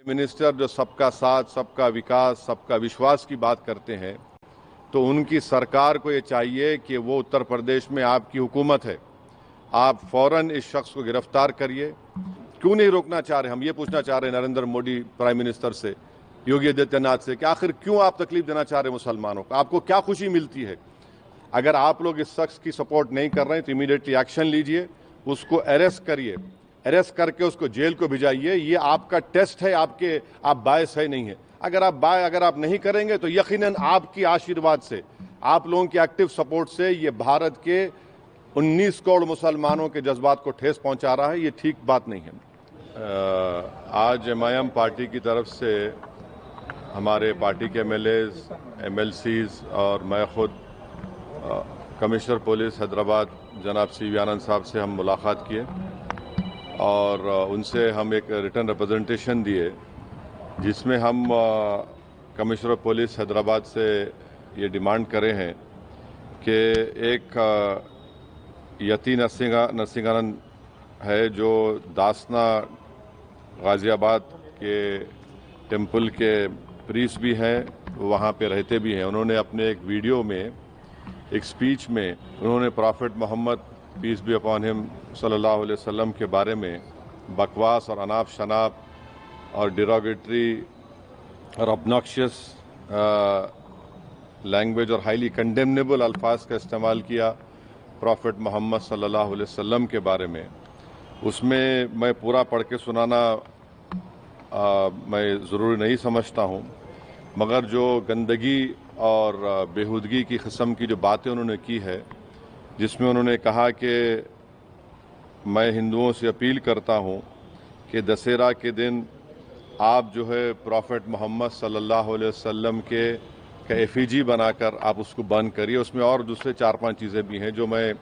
Minister जो सबका साथ, सबका विकास, सबका विश्वास की बात करते हैं, तो उनकी सरकार को ये चाहिए कि वो उत्तर प्रदेश में आपकी हुकूमत है, आप फौरन इस शख्स को गिरफ्तार करिए। क्यों नहीं रोकना चाह रहे? हम ये पूछना चाह रहे हैं नरेंद्र मोदी प्राइम मिनिस्टर से, योगी आदित्यनाथ से, कि आखिर क्यों आप तकलीफ देना चाह रहे हैं मुसलमानों को? आपको क्या खुशी मिलती है? अगर आप लोग इस शख्स की सपोर्ट नहीं कर रहे हैं तो इमीडिएटली एक्शन लीजिए, उसको अरेस्ट करिए, अरेस्ट करके उसको जेल को भिजाइए। ये आपका टेस्ट है, आप बायस है नहीं है। अगर आप नहीं करेंगे तो यकीनन आपकी आशीर्वाद से, आप लोगों की एक्टिव सपोर्ट से ये भारत के 19 करोड़ मुसलमानों के जज्बात को ठेस पहुंचा रहा है। ये ठीक बात नहीं है। आज एमआईएम पार्टी की तरफ से हमारे पार्टी के एमएलएज, एमएलसीज और मैं खुद कमिश्नर पुलिस हैदराबाद जनाब सीवी आनंद साहब से हम मुलाकात किए और उनसे हम एक रिटर्न रिप्रेजेंटेशन दिए, जिसमें हम कमिश्नर पुलिस हैदराबाद से ये डिमांड करे हैं कि एक यति नरसिंहानंद है जो दासना गाज़ियाबाद के टेम्पल के प्रीस्ट भी हैं, वहाँ पे रहते भी हैं। उन्होंने अपने एक वीडियो में, एक स्पीच में, उन्होंने prophet Muhammad peace be upon him सल्लल्लाहु अलैहि वसल्लम के बारे में बकवास और अनाप शनाप और डिरोगेटरी और ऑब्नॉक्शियस लैंग्वेज और हाईली कंडेमनेबल अल्फाज का इस्तेमाल किया प्रॉफेट मोहम्मद सल्लल्लाहु अलैहि वसल्लम के बारे में। उसमें मैं पूरा पढ़ के सुनाना मैं ज़रूरी नहीं समझता हूँ, मगर जो गंदगी और बेहूदगी की किस्म की जो बातें उन्होंने की है, जिसमें उन्होंने कहा कि मैं हिंदुओं से अपील करता हूँ कि दशहरा के दिन आप जो है प्रॉफेट मोहम्मद सल्लल्लाहु अलैहि वसल्लम के एफिजी बनाकर आप उसको बंद करिए। उसमें और दूसरे 4-5 चीज़ें भी हैं जो मैं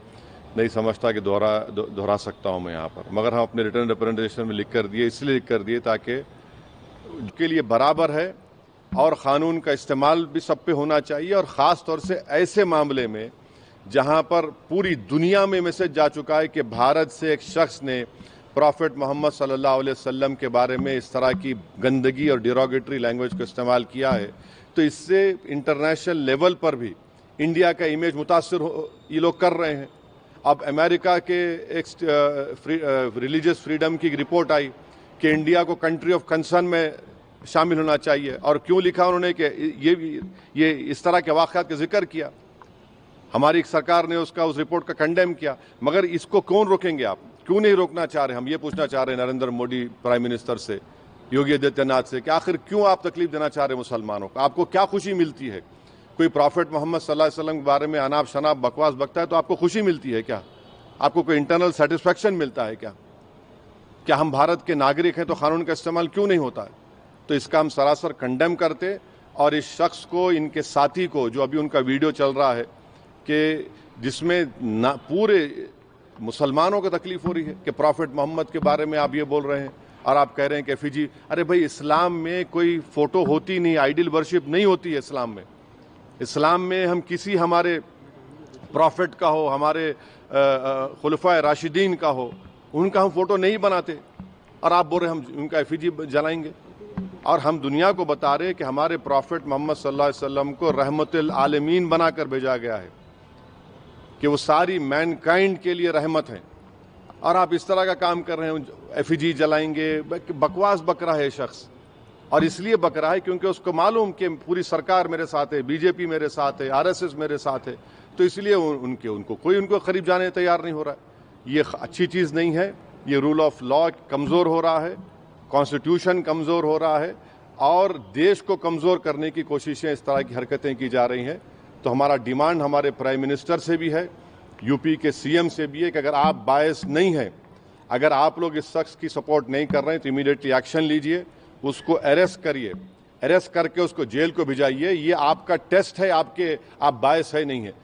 नहीं समझता कि दोहरा सकता हूँ मैं यहाँ पर, मगर हम अपने रिटर्न रिप्रेजेंटेशन में लिख कर दिए, इसलिए लिख कर दिए ताकि के लिए बराबर है और क़ानून का इस्तेमाल भी सब पे होना चाहिए। और ख़ास तौर से ऐसे मामले में जहाँ पर पूरी दुनिया में मैसेज जा चुका है कि भारत से एक शख्स ने प्रॉफेट मोहम्मद सल्लल्लाहु अलैहि वसल्लम के बारे में इस तरह की गंदगी और डिरोगेटरी लैंग्वेज का इस्तेमाल किया है, तो इससे इंटरनेशनल लेवल पर भी इंडिया का इमेज मुतासर ये लोग कर रहे हैं। अब अमेरिका के एक रिलीजियस फ्रीडम की रिपोर्ट आई कि इंडिया को कंट्री ऑफ कंसर्न में शामिल होना चाहिए, और क्यों लिखा उन्होंने कि ये इस तरह के वाक़यात का जिक्र किया। हमारी सरकार ने उस रिपोर्ट का कंडेम किया, मगर इसको कौन रोकेंगे? आप क्यों नहीं रोकना चाह रहे? हम ये पूछना चाह रहे हैं नरेंद्र मोदी प्राइम मिनिस्टर से, योगी आदित्यनाथ से, कि आखिर क्यों आप तकलीफ देना चाह रहे हैं मुसलमानों को? आपको क्या खुशी मिलती है? कोई प्रॉफेट मोहम्मद सल्लल्लाहु अलैहि वसल्लम के बारे में अनाप शनाप बकवास बकता है तो आपको खुशी मिलती है क्या? आपको कोई इंटरनल सेटिस्फैक्शन मिलता है क्या? क्या हम भारत के नागरिक हैं तो कानून का इस्तेमाल क्यों नहीं होता है? तो इसका हम सरासर कंडेम करते, और इस शख्स को, इनके साथी को, जो अभी उनका वीडियो चल रहा है कि जिसमें पूरे मुसलमानों को तकलीफ हो रही है कि प्रॉफेट मोहम्मद के बारे में आप ये बोल रहे हैं और आप कह रहे हैं कि एफिजी। अरे भाई, इस्लाम में कोई फ़ोटो होती नहीं, आइडल वर्शिप नहीं होती है इस्लाम में। इस्लाम में हम किसी हमारे प्रॉफिट का हो, हमारे खुलफाए राशिदीन का हो, उनका हम फ़ोटो नहीं बनाते, और आप बोल रहे हम उनका एफिजी जलाएंगे। और हम दुनिया को बता रहे हैं कि हमारे प्रॉफिट मोहम्मद सल्लल्लाहु अलैहि वसल्लम को रहमतुल आलमीन बनाकर भेजा गया है, कि वो सारी मैनकाइंड के लिए रहमत हैं, और आप इस तरह का काम कर रहे हैं, एफिजी जलाएंगे। बकवास बक रहा है शख्स, और इसलिए बक रहा है क्योंकि उसको मालूम कि पूरी सरकार मेरे साथ है, बीजेपी मेरे साथ है, आरएसएस मेरे साथ है, तो इसलिए उनको करीब जाने तैयार नहीं हो रहा है। ये अच्छी चीज़ नहीं है। ये रूल ऑफ लॉ कमज़ोर हो रहा है, कॉन्स्टिट्यूशन कमज़ोर हो रहा है, और देश को कमज़ोर करने की कोशिशें, इस तरह की हरकतें की जा रही हैं। तो हमारा डिमांड हमारे प्राइम मिनिस्टर से भी है, यूपी के सीएम से भी है, कि अगर आप बायस नहीं हैं, अगर आप लोग इस शख्स की सपोर्ट नहीं कर रहे हैं तो इमीडिएटली एक्शन लीजिए, उसको अरेस्ट करिए, अरेस्ट करके उसको जेल को भिजाइए। ये आपका टेस्ट है, आप बायस है नहीं है।